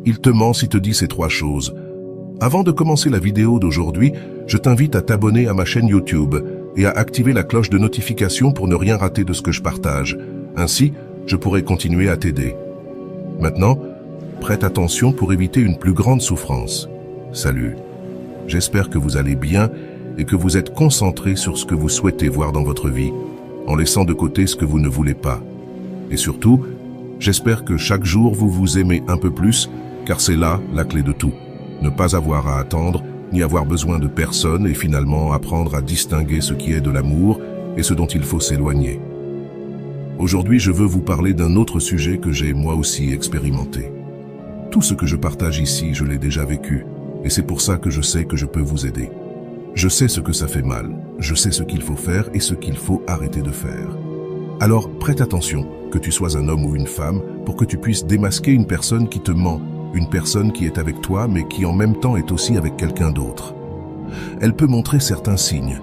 Il te ment s'il te dit ces trois choses. Avant de commencer la vidéo d'aujourd'hui, je t'invite à t'abonner à ma chaîne YouTube et à activer la cloche de notification pour ne rien rater de ce que je partage. Ainsi, je pourrai continuer à t'aider. Maintenant, prête attention pour éviter une plus grande souffrance. Salut. J'espère que vous allez bien et que vous êtes concentrés sur ce que vous souhaitez voir dans votre vie, en laissant de côté ce que vous ne voulez pas. Et surtout, j'espère que chaque jour vous vous aimez un peu plus, car c'est là la clé de tout. Ne pas avoir à attendre, ni avoir besoin de personne et finalement apprendre à distinguer ce qui est de l'amour et ce dont il faut s'éloigner. Aujourd'hui, je veux vous parler d'un autre sujet que j'ai moi aussi expérimenté. Tout ce que je partage ici, je l'ai déjà vécu, et c'est pour ça que je sais que je peux vous aider. Je sais ce que ça fait mal, je sais ce qu'il faut faire et ce qu'il faut arrêter de faire. Alors, prête attention, que tu sois un homme ou une femme, pour que tu puisses démasquer une personne qui te ment, une personne qui est avec toi mais qui en même temps est aussi avec quelqu'un d'autre. Elle peut montrer certains signes.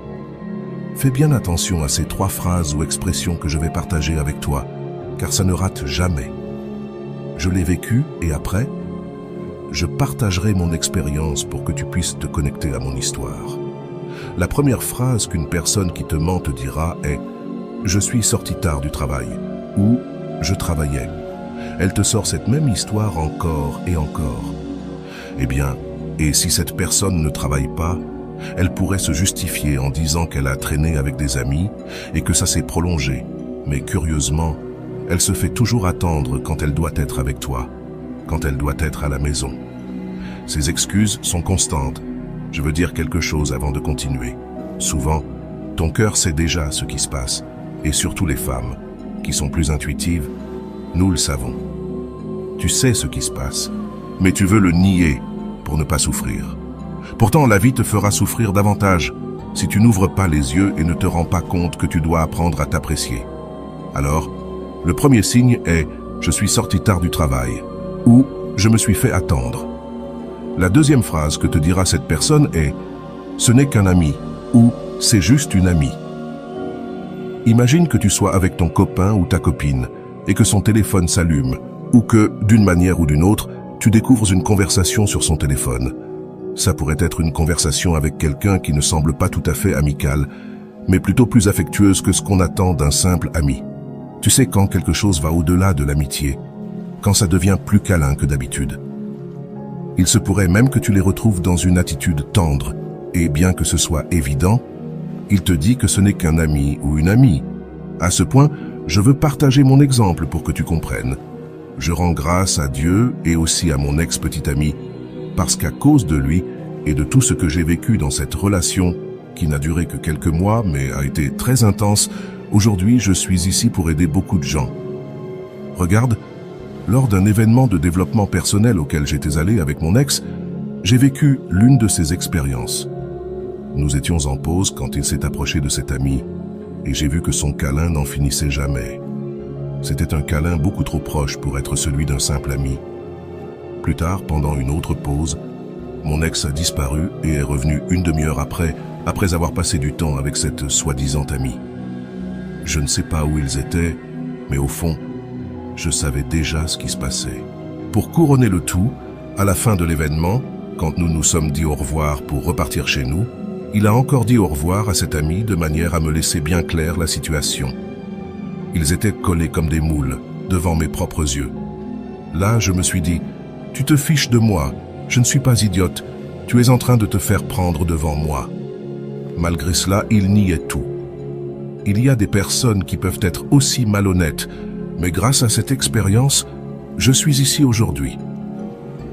Fais bien attention à ces trois phrases ou expressions que je vais partager avec toi, car ça ne rate jamais. Je l'ai vécu et après, je partagerai mon expérience pour que tu puisses te connecter à mon histoire. La première phrase qu'une personne qui te ment te dira est « Je suis sorti tard du travail » ou « Je travaillais ». Elle te sort cette même histoire encore et encore. Eh bien, et si cette personne ne travaille pas, elle pourrait se justifier en disant qu'elle a traîné avec des amis et que ça s'est prolongé. Mais curieusement, elle se fait toujours attendre quand elle doit être avec toi, quand elle doit être à la maison. Ces excuses sont constantes. Je veux dire quelque chose avant de continuer. Souvent, ton cœur sait déjà ce qui se passe, et surtout les femmes, qui sont plus intuitives, nous le savons. Tu sais ce qui se passe, mais tu veux le nier pour ne pas souffrir. Pourtant, la vie te fera souffrir davantage si tu n'ouvres pas les yeux et ne te rends pas compte que tu dois apprendre à t'apprécier. Alors, le premier signe est « Je suis sorti tard du travail » ou « Je me suis fait attendre ». La deuxième phrase que te dira cette personne est « Ce n'est qu'un ami » ou « C'est juste une amie ». Imagine que tu sois avec ton copain ou ta copine et que son téléphone s'allume ou que, d'une manière ou d'une autre, tu découvres une conversation sur son téléphone. Ça pourrait être une conversation avec quelqu'un qui ne semble pas tout à fait amical, mais plutôt plus affectueuse que ce qu'on attend d'un simple ami. Tu sais quand quelque chose va au-delà de l'amitié, quand ça devient plus câlin que d'habitude. Il se pourrait même que tu les retrouves dans une attitude tendre, et bien que ce soit évident, il te dit que ce n'est qu'un ami ou une amie. À ce point, je veux partager mon exemple pour que tu comprennes. Je rends grâce à Dieu et aussi à mon ex-petit ami, parce qu'à cause de lui et de tout ce que j'ai vécu dans cette relation, qui n'a duré que quelques mois mais a été très intense, aujourd'hui je suis ici pour aider beaucoup de gens. Regarde, lors d'un événement de développement personnel auquel j'étais allé avec mon ex, j'ai vécu l'une de ces expériences. Nous étions en pause quand il s'est approché de cet ami, et j'ai vu que son câlin n'en finissait jamais. C'était un câlin beaucoup trop proche pour être celui d'un simple ami. Plus tard, pendant une autre pause, mon ex a disparu et est revenu une demi-heure après avoir passé du temps avec cette soi-disant amie. Je ne sais pas où ils étaient, mais au fond, je savais déjà ce qui se passait. Pour couronner le tout, à la fin de l'événement, quand nous nous sommes dit au revoir pour repartir chez nous, il a encore dit au revoir à cet ami de manière à me laisser bien clair la situation. Ils étaient collés comme des moules, devant mes propres yeux. Là, je me suis dit, « Tu te fiches de moi, je ne suis pas idiote, tu es en train de te faire prendre devant moi. » Malgré cela, il niait tout. Il y a des personnes qui peuvent être aussi malhonnêtes, mais grâce à cette expérience, je suis ici aujourd'hui.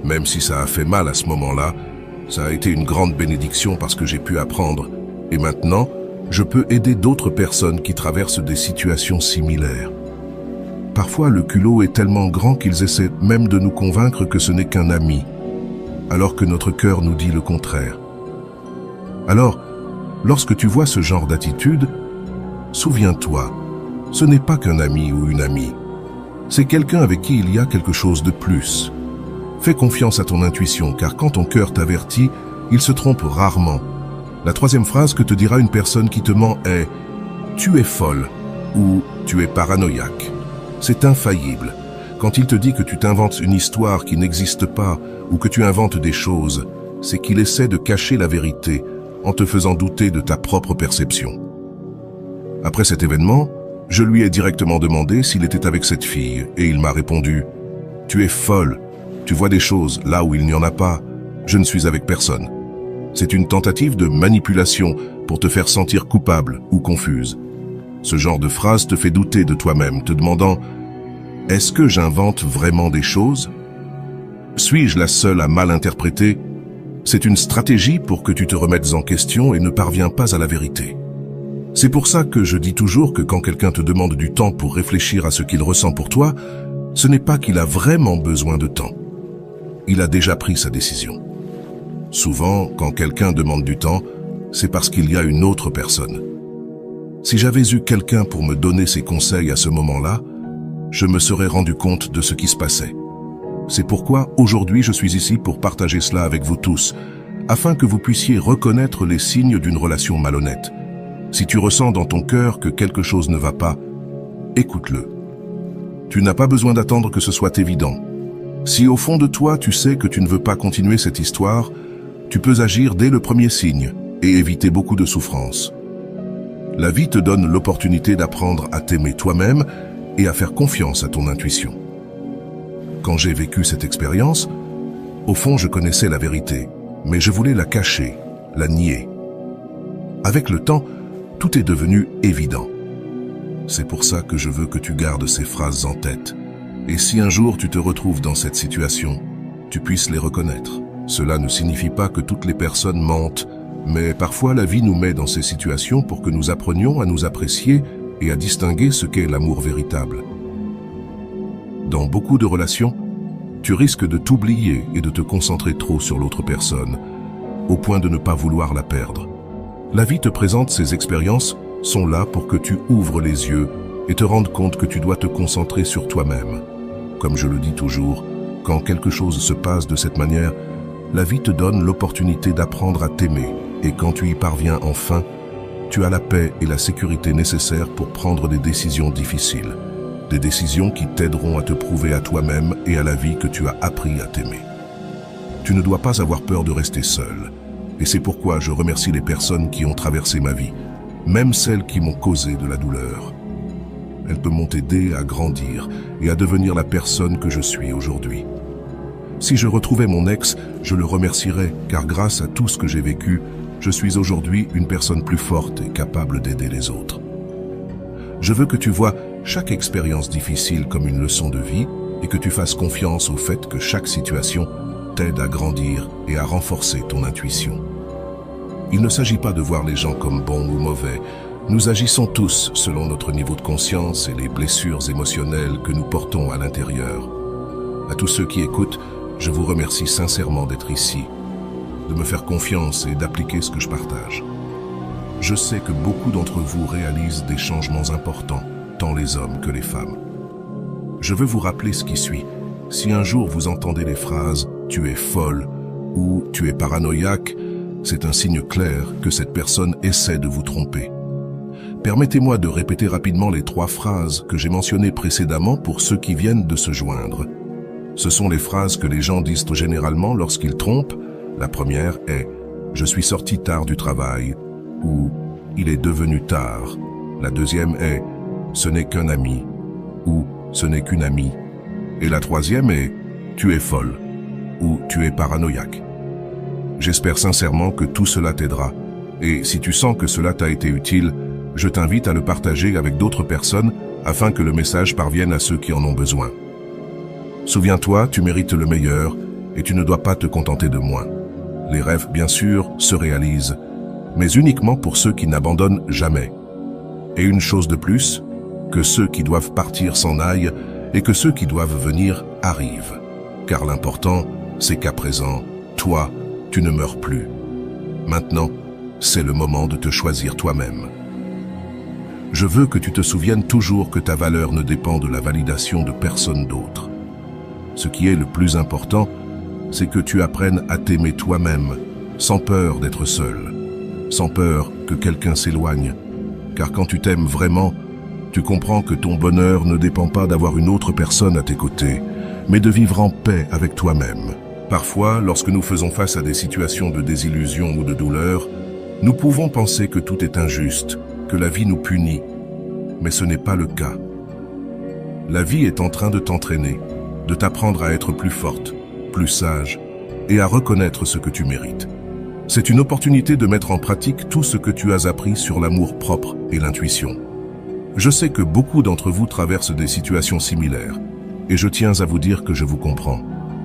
Même si ça a fait mal à ce moment-là, ça a été une grande bénédiction parce que j'ai pu apprendre. Et maintenant, je peux aider d'autres personnes qui traversent des situations similaires. Parfois, le culot est tellement grand qu'ils essaient même de nous convaincre que ce n'est qu'un ami, alors que notre cœur nous dit le contraire. Alors, lorsque tu vois ce genre d'attitude, souviens-toi, ce n'est pas qu'un ami ou une amie. C'est quelqu'un avec qui il y a quelque chose de plus. Fais confiance à ton intuition, car quand ton cœur t'avertit, il se trompe rarement. La troisième phrase que te dira une personne qui te ment est « Tu es folle » ou « Tu es paranoïaque ». C'est infaillible. Quand il te dit que tu t'inventes une histoire qui n'existe pas ou que tu inventes des choses, c'est qu'il essaie de cacher la vérité en te faisant douter de ta propre perception. Après cet événement, je lui ai directement demandé s'il était avec cette fille et il m'a répondu « Tu es folle, tu vois des choses là où il n'y en a pas, je ne suis avec personne. » C'est une tentative de manipulation pour te faire sentir coupable ou confuse. Ce genre de phrase te fait douter de toi-même, te demandant « Est-ce que j'invente vraiment des choses ? Suis-je la seule à mal interpréter ?» C'est une stratégie pour que tu te remettes en question et ne parviens pas à la vérité. C'est pour ça que je dis toujours que quand quelqu'un te demande du temps pour réfléchir à ce qu'il ressent pour toi, ce n'est pas qu'il a vraiment besoin de temps. Il a déjà pris sa décision. Souvent, quand quelqu'un demande du temps, c'est parce qu'il y a une autre personne. Si j'avais eu quelqu'un pour me donner ses conseils à ce moment-là, je me serais rendu compte de ce qui se passait. C'est pourquoi aujourd'hui je suis ici pour partager cela avec vous tous, afin que vous puissiez reconnaître les signes d'une relation malhonnête. Si tu ressens dans ton cœur que quelque chose ne va pas, écoute-le. Tu n'as pas besoin d'attendre que ce soit évident. Si au fond de toi tu sais que tu ne veux pas continuer cette histoire, tu peux agir dès le premier signe et éviter beaucoup de souffrance. La vie te donne l'opportunité d'apprendre à t'aimer toi-même et à faire confiance à ton intuition. Quand j'ai vécu cette expérience, au fond je connaissais la vérité, mais je voulais la cacher, la nier. Avec le temps, tout est devenu évident. C'est pour ça que je veux que tu gardes ces phrases en tête. Et si un jour tu te retrouves dans cette situation, tu puisses les reconnaître. Cela ne signifie pas que toutes les personnes mentent, mais parfois la vie nous met dans ces situations pour que nous apprenions à nous apprécier et à distinguer ce qu'est l'amour véritable. Dans beaucoup de relations, tu risques de t'oublier et de te concentrer trop sur l'autre personne, au point de ne pas vouloir la perdre. La vie te présente ces expériences sont là pour que tu ouvres les yeux et te rendes compte que tu dois te concentrer sur toi-même. Comme je le dis toujours, quand quelque chose se passe de cette manière, la vie te donne l'opportunité d'apprendre à t'aimer et quand tu y parviens enfin, tu as la paix et la sécurité nécessaires pour prendre des décisions difficiles. Des décisions qui t'aideront à te prouver à toi-même et à la vie que tu as appris à t'aimer. Tu ne dois pas avoir peur de rester seul. Et c'est pourquoi je remercie les personnes qui ont traversé ma vie, même celles qui m'ont causé de la douleur. Elles m'ont aidé à grandir et à devenir la personne que je suis aujourd'hui. Si je retrouvais mon ex, je le remercierais, car grâce à tout ce que j'ai vécu, je suis aujourd'hui une personne plus forte et capable d'aider les autres. Je veux que tu vois chaque expérience difficile comme une leçon de vie et que tu fasses confiance au fait que chaque situation t'aide à grandir et à renforcer ton intuition. Il ne s'agit pas de voir les gens comme bons ou mauvais. Nous agissons tous selon notre niveau de conscience et les blessures émotionnelles que nous portons à l'intérieur. À tous ceux qui écoutent, je vous remercie sincèrement d'être ici, de me faire confiance et d'appliquer ce que je partage. Je sais que beaucoup d'entre vous réalisent des changements importants, tant les hommes que les femmes. Je veux vous rappeler ce qui suit. Si un jour vous entendez les phrases « tu es folle » ou « tu es paranoïaque », c'est un signe clair que cette personne essaie de vous tromper. Permettez-moi de répéter rapidement les 3 phrases que j'ai mentionnées précédemment pour ceux qui viennent de se joindre. Ce sont les phrases que les gens disent généralement lorsqu'ils trompent. La première est « je suis sorti tard du travail » ou « il est devenu tard ». La deuxième est « ce n'est qu'un ami » ou « ce n'est qu'une amie ». Et la troisième est « tu es folle » ou « tu es paranoïaque ». J'espère sincèrement que tout cela t'aidera. Et si tu sens que cela t'a été utile, je t'invite à le partager avec d'autres personnes afin que le message parvienne à ceux qui en ont besoin. Souviens-toi, tu mérites le meilleur et tu ne dois pas te contenter de moins. Les rêves, bien sûr, se réalisent, mais uniquement pour ceux qui n'abandonnent jamais. Et une chose de plus, que ceux qui doivent partir s'en aillent et que ceux qui doivent venir arrivent. Car l'important, c'est qu'à présent, toi, tu ne meurs plus. Maintenant, c'est le moment de te choisir toi-même. Je veux que tu te souviennes toujours que ta valeur ne dépend de la validation de personne d'autre. Ce qui est le plus important, c'est que tu apprennes à t'aimer toi-même, sans peur d'être seul, sans peur que quelqu'un s'éloigne. Car quand tu t'aimes vraiment, Tu comprends que ton bonheur ne dépend pas d'avoir une autre personne à tes côtés, mais de vivre en paix avec toi-même. Parfois, lorsque nous faisons face à des situations de désillusion ou de douleur, nous pouvons penser que tout est injuste, que la vie nous punit. Mais ce n'est pas le cas. La vie est en train de t'entraîner, de t'apprendre à être plus forte, plus sage, et à reconnaître ce que tu mérites. C'est une opportunité de mettre en pratique tout ce que tu as appris sur l'amour-propre et l'intuition. Je sais que beaucoup d'entre vous traversent des situations similaires, et je tiens à vous dire que je vous comprends,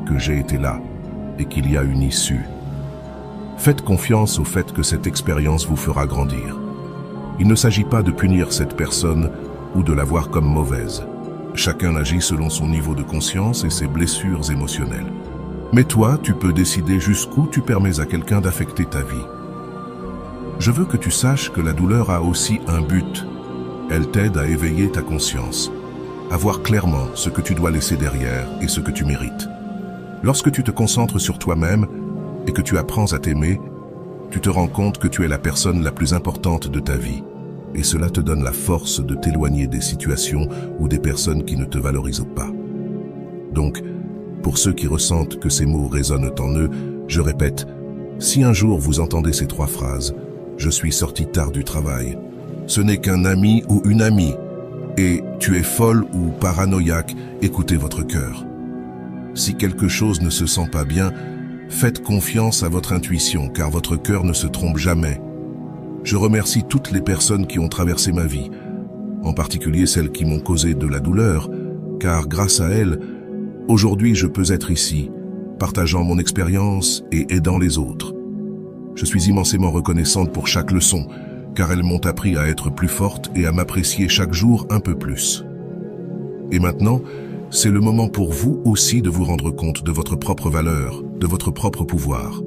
que j'ai été là, et qu'il y a une issue. Faites confiance au fait que cette expérience vous fera grandir. Il ne s'agit pas de punir cette personne ou de la voir comme mauvaise. Chacun agit selon son niveau de conscience et ses blessures émotionnelles. Mais toi, tu peux décider jusqu'où tu permets à quelqu'un d'affecter ta vie. Je veux que tu saches que la douleur a aussi un but. Elle t'aide à éveiller ta conscience, à voir clairement ce que tu dois laisser derrière et ce que tu mérites. Lorsque tu te concentres sur toi-même et que tu apprends à t'aimer, tu te rends compte que tu es la personne la plus importante de ta vie. Et cela te donne la force de t'éloigner des situations ou des personnes qui ne te valorisent pas. Donc, pour ceux qui ressentent que ces mots résonnent en eux, je répète, si un jour vous entendez ces 3 phrases, « Je suis sorti tard du travail », ce n'est qu'un ami ou une amie, et « Tu es folle ou paranoïaque », écoutez votre cœur. Si quelque chose ne se sent pas bien, faites confiance à votre intuition, car votre cœur ne se trompe jamais. Je remercie toutes les personnes qui ont traversé ma vie, en particulier celles qui m'ont causé de la douleur, car grâce à elles, aujourd'hui je peux être ici, partageant mon expérience et aidant les autres. Je suis immensément reconnaissante pour chaque leçon, car elles m'ont appris à être plus forte et à m'apprécier chaque jour un peu plus. Et maintenant, c'est le moment pour vous aussi de vous rendre compte de votre propre valeur, de votre propre pouvoir.